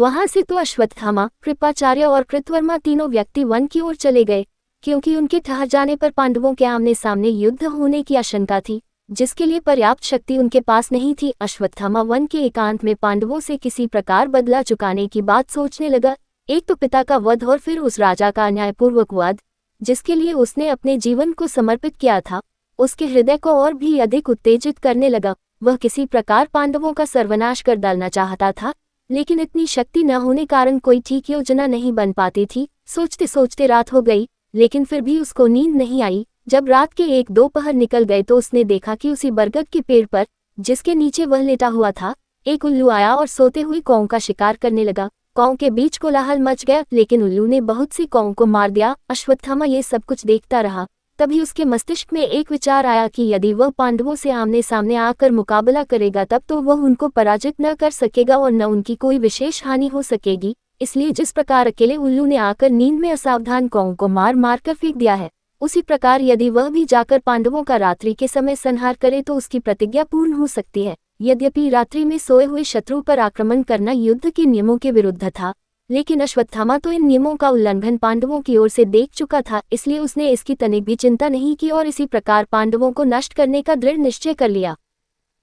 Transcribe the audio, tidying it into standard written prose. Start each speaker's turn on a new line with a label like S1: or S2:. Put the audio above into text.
S1: वहां से तो अश्वत्थामा, कृपाचार्य और कृतवर्मा तीनों व्यक्ति वन की ओर चले गए, क्योंकि उनके ठहर जाने पर पांडवों के आमने सामने युद्ध होने की आशंका थी, जिसके लिए पर्याप्त शक्ति उनके पास नहीं थी। अश्वत्थामा वन के एकांत में पांडवों से किसी प्रकार बदला चुकाने की बात सोचने लगा। एक तो पिता का वध और फिर उस राजा का अन्यायपूर्वक वध, जिसके लिए उसने अपने जीवन को समर्पित किया था, उसके हृदय को और भी अधिक उत्तेजित करने लगा। वह किसी प्रकार पांडवों का सर्वनाश कर डालना चाहता था, लेकिन इतनी शक्ति न होने कारण कोई ठीक योजना नहीं बन पाती थी। सोचते सोचते रात हो गई, लेकिन फिर भी उसको नींद नहीं आई। जब रात के 1-2 पहर निकल गए तो उसने देखा कि उसी बरगद के पेड़ पर, जिसके नीचे वह लेटा हुआ था, एक उल्लू आया और सोते हुए कौओं का शिकार करने लगा। कौओं के बीच कोलाहल मच गया, लेकिन उल्लू ने बहुत सी कौओं को मार दिया। अश्वत्थामा ये सब कुछ देखता रहा। तभी उसके मस्तिष्क में एक विचार आया कि यदि वह पांडवों से आमने सामने आकर मुकाबला करेगा तब तो वह उनको पराजित न कर सकेगा और न उनकी कोई विशेष हानि हो सकेगी। इसलिए जिस प्रकार अकेले उल्लू ने आकर नींद में असावधान कौओं को मार मार कर फेंक दिया है, उसी प्रकार यदि वह भी जाकर पांडवों का रात्रि के समय संहार करे तो उसकी प्रतिज्ञा पूर्ण हो सकती है। यद्यपि रात्रि में सोए हुए शत्रु पर आक्रमण करना युद्ध के नियमों के विरुद्ध था, लेकिन अश्वत्थामा तो इन नियमों का उल्लंघन पांडवों की ओर से देख चुका था, इसलिए उसने इसकी तनिक भी चिंता नहीं की और इसी प्रकार पांडवों को नष्ट करने का दृढ़ निश्चय कर लिया।